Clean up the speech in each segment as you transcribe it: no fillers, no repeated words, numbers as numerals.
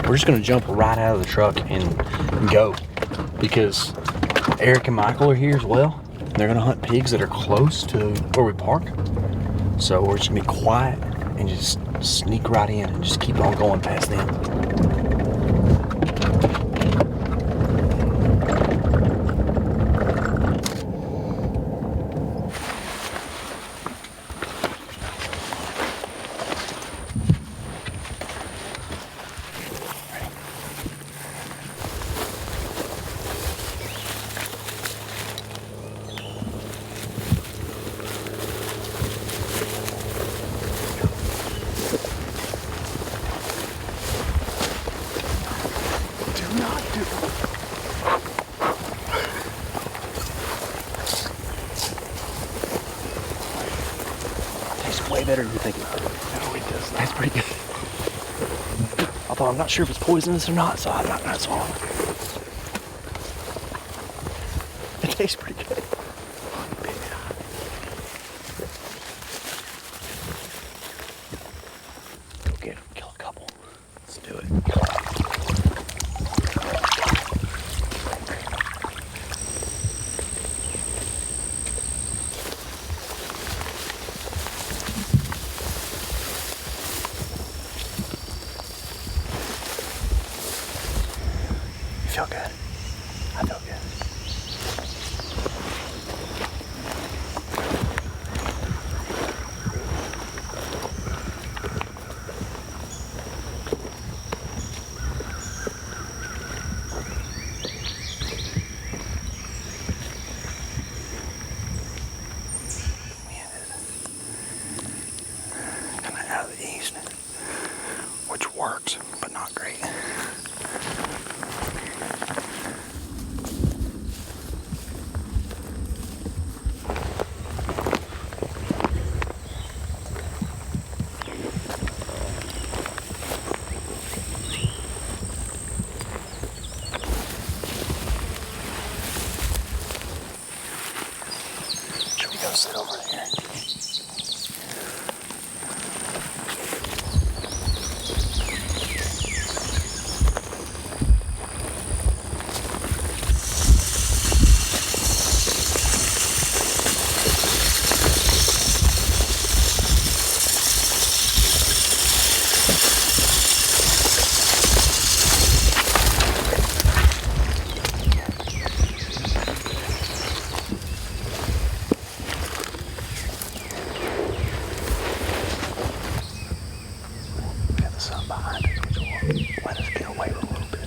we're just gonna jump right out of the truck and go, because Eric and Michael are here as well. They're gonna hunt pigs that are close to where we park. So we're just gonna be quiet and just sneak right in and just keep on going past them. Way better than you think about it. No, it does not. That's pretty good. Although I'm not sure if it's poisonous or not, so I'm not gonna swallow it. It tastes pretty good. Go get him, kill a couple. Let's do it. Feel good. I feel good. Wind is kind of out of the east, which works, but not great. Sit over there. Behind us, which will let us get away a little bit.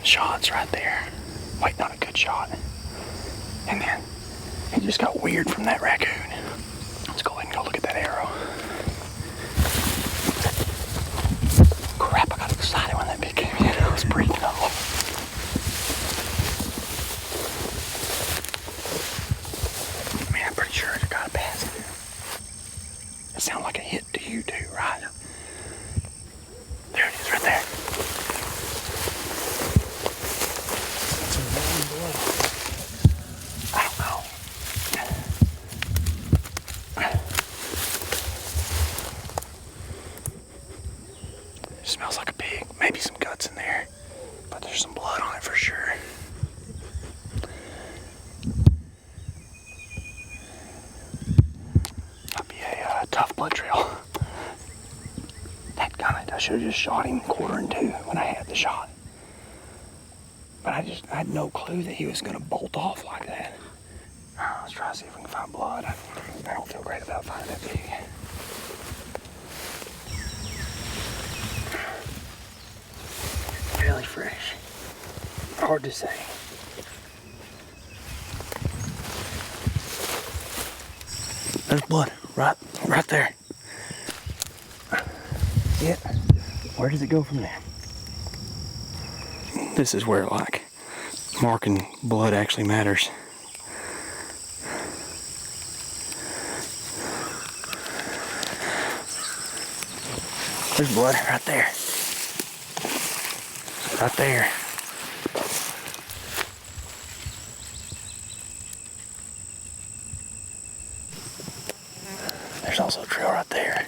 Shots right there. Wait, not a good shot. And then it just got weird from that raccoon. Let's go ahead and go look at that arrow. Crap, I got excited when that bit came in. I was breathing off. I mean, I'm pretty sure it got a pass through. It sounded like a hit to you too, right? There it is, right there. I don't know. It smells like a pig. Maybe some guts in there, but there's some blood on it for sure. Might be a tough blood trail. Dadgummit, I should have just shot him 1/4 when I had the shot. But I had no clue that he was going to bolt off like that. Let's try to see if we can find blood. I don't feel great about finding that pig. Really fresh. Hard to say. There's blood right there. See it? Where does it go from there? This is where like marking blood actually matters. There's blood right there. Right there. There's also a trail right there.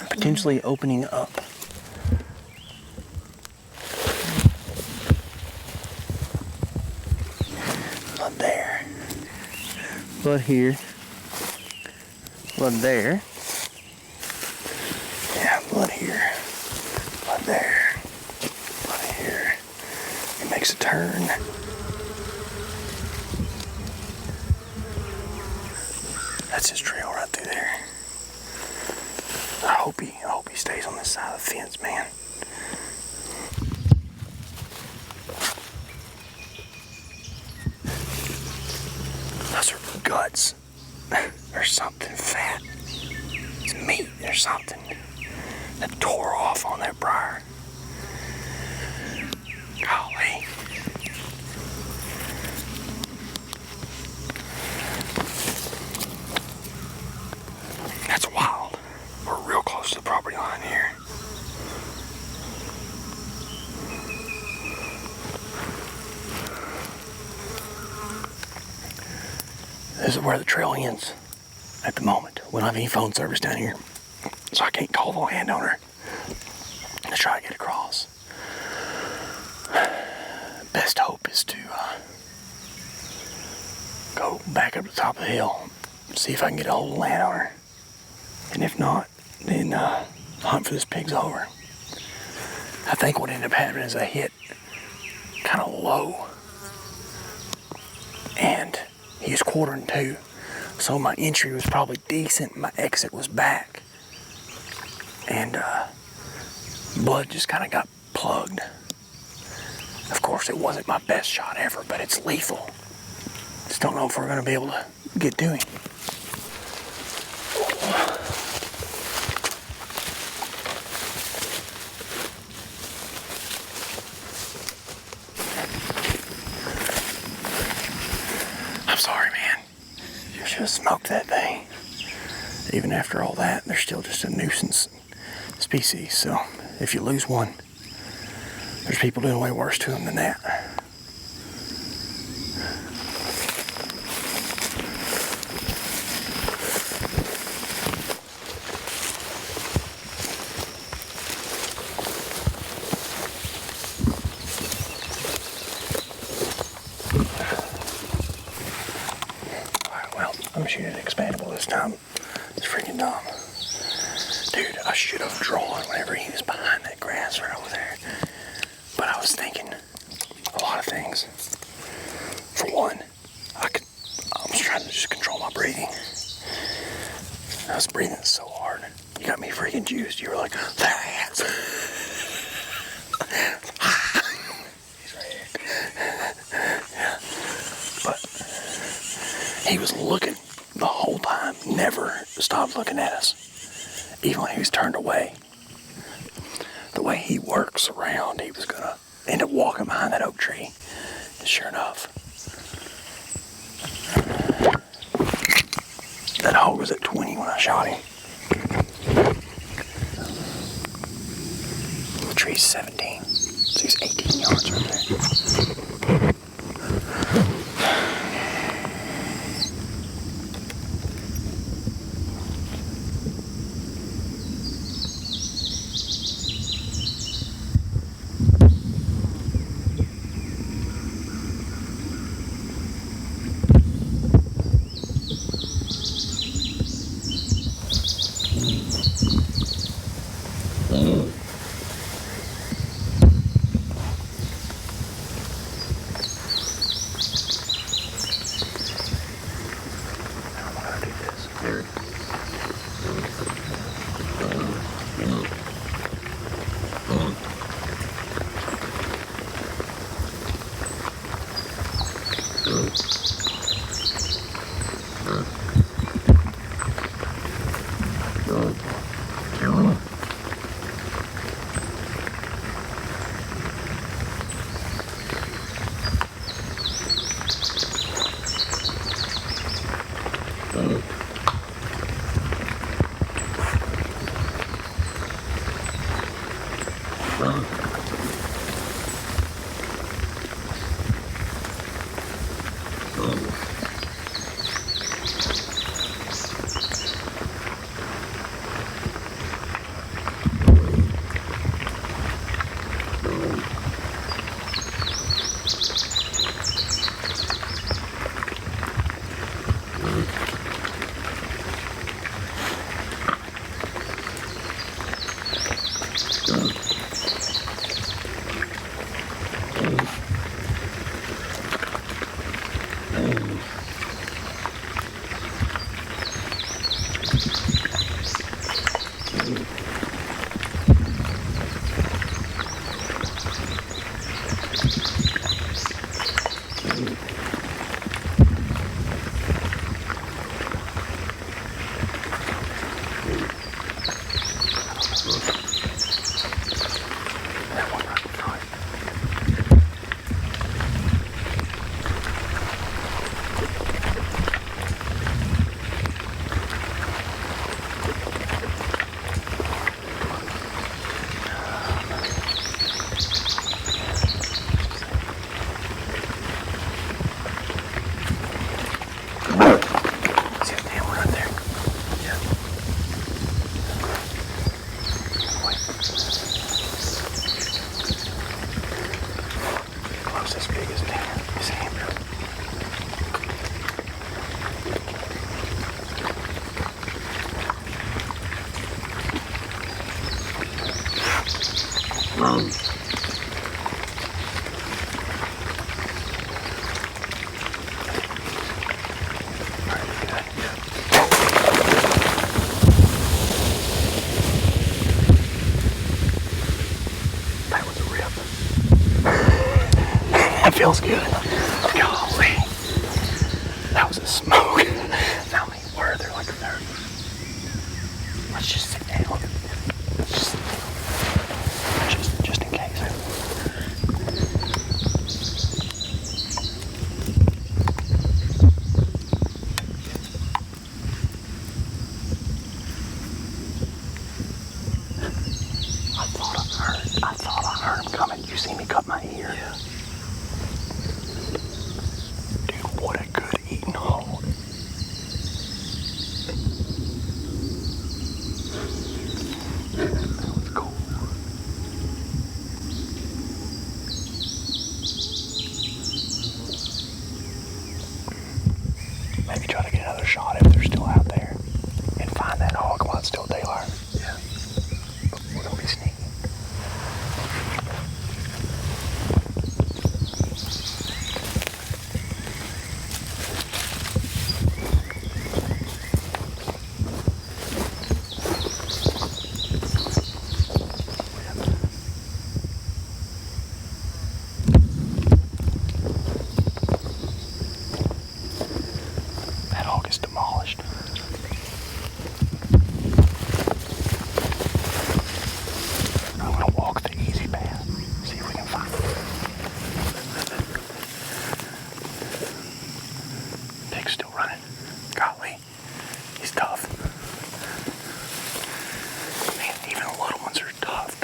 Potentially opening up. Blood there. Blood here. Blood there. Yeah, blood here. Blood there. Blood here. It makes a turn. That's his trail right through there. I hope he stays on this side of the fence, man. Those are guts. There's something fat. It's meat. There's something that tore off on that briar. Golly. That's wild. We're real close to the property line here. This is where the trail ends at the moment. We don't have any phone service down here, so I can't call the landowner to try to get across. Best hope is to go back up to the top of the hill, see if I can get a hold of the landowner. And if not, then the hunt for this pig's over. I think what ended up happening is I hit kind of low, and he was 1/4, so my entry was probably decent. My exit was back, and blood just kind of got plugged. Of course, it wasn't my best shot ever, but it's lethal. Just don't know if we're going to be able to get to him. I'm sorry, man. You should have smoked that thing. even after all that, they're still just a nuisance species. So if you lose one, there's people doing way worse to them than that. Well, I'm gonna shoot it expandable this time. It's freaking dumb. Dude, I should have drawn whenever he was behind that grass right over there. But I was thinking a lot of things. For one, I was trying to just control my breathing. I was breathing so hard. You got me freaking juiced. You were like, that's... He's right here. Yeah. But he was looking the whole time. Never stopped looking at us. Even when he was turned away. The way he works around, he was going to end up walking behind that oak tree. And sure enough, that hog was at 20 when I shot him. The tree's 17, so he's 18 yards right there. Feels good. Golly. That was a smoke. How many were there? Like a third. Let's just sit down. Let's just sit down. Just in case. Maybe try to get another shot if they're still out there and find that hog while it's still daylight. Yeah. But we're gonna be sneaky. That hog is demolished. I'm gonna walk the easy path, see if we can find it. Pig's still running. Golly, he's tough. Man, even the little ones are tough.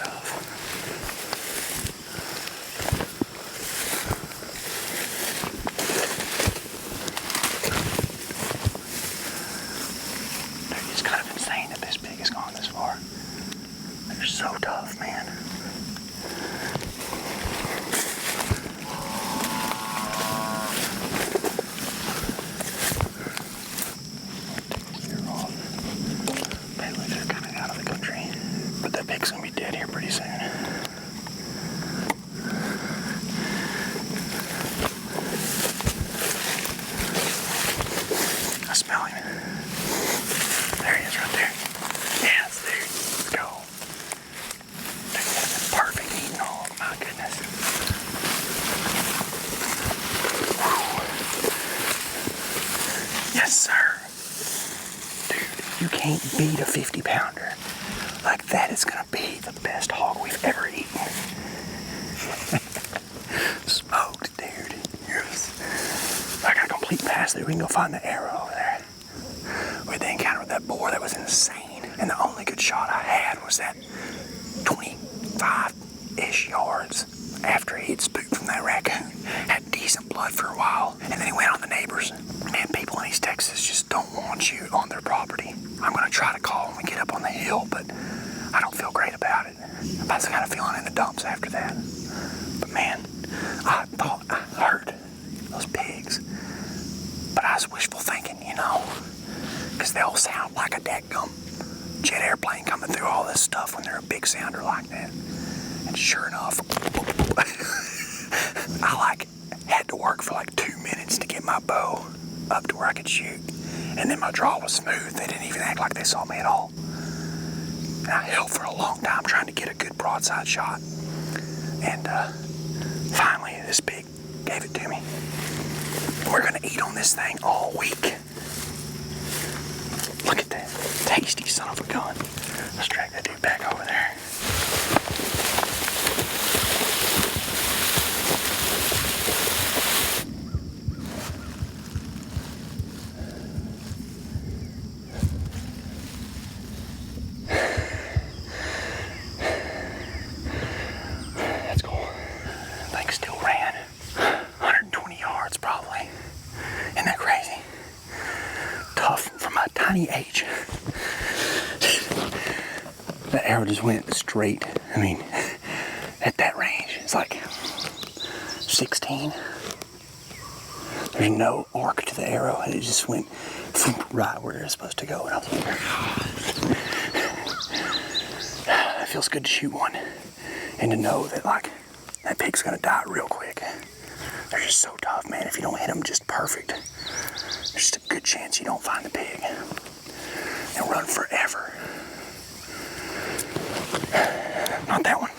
Dude, it's kind of insane that this pig has gone this far. They're so tough, man. You're off. Apparently they're coming out of the country. But that pig's gonna be dead here pretty soon. I smell him. There he is right there. Yes, there you go. Dude, that's a perfect eating hog, my goodness. Whew. Yes, sir. Dude, you can't beat a 50-pounder. Like, that is gonna be the best hog we've ever eaten. Smoked, dude. Yes. I got a complete pass there. We can go find the arrow over there. We had the encounter with that boar that was insane. And the only good shot I had was that 25-ish yards after he had spooked from that raccoon. Had decent blood for a while. And then he went on the neighbors. Man, people in East Texas just don't want you on their property. I'm gonna try to call when we get up on the hill, but I don't feel great about it. I'm about to kind of feeling in the dumps after that. But man, I thought I heard those pigs. But I was wishful thinking, you know, because they all sound like a dadgum jet airplane coming through all this stuff when they're a big sounder like that. And sure enough, I had to work for 2 minutes to get my bow up to where I could shoot. And then my draw was smooth. They didn't even act like they saw me at all. And I held for a long time trying to get a good broadside shot. And finally, this pig gave it to me. We're gonna eat on this thing all week. Look at that tasty son of a gun. Let's drag that dude back over there. That's cool. Thing still ran 120 yards probably. Isn't that crazy? Tough from a tiny age. That arrow just went straight. I mean, at that range, it's like 16. There's no arc to the arrow, and it just went right where it's supposed to go. And I was like, it feels good to shoot one, and to know that that pig's gonna die real quick. They're just so tough, man. If you don't hit them just perfect, there's just a good chance you don't find the pig. They'll run forever. Not that one.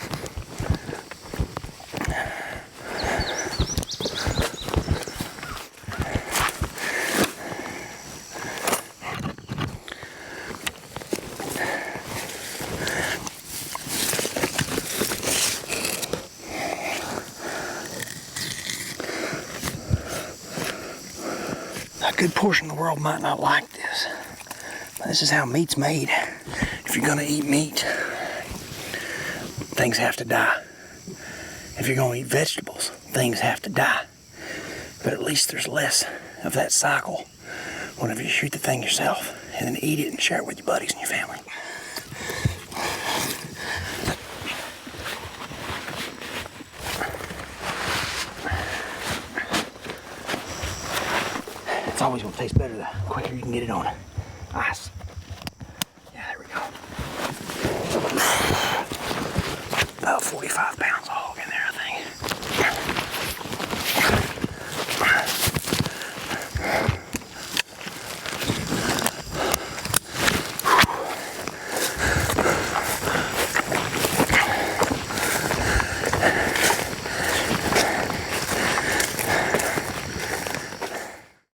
A good portion of the world might not like this, but this is how meat's made. If you're gonna eat meat, things have to die. If you're gonna eat vegetables, things have to die. But at least there's less of that cycle whenever you shoot the thing yourself and then eat it and share it with your buddies and your family. It's always gonna taste better the quicker you can get it on ice. Yeah, there we go. About 45 pounds hog.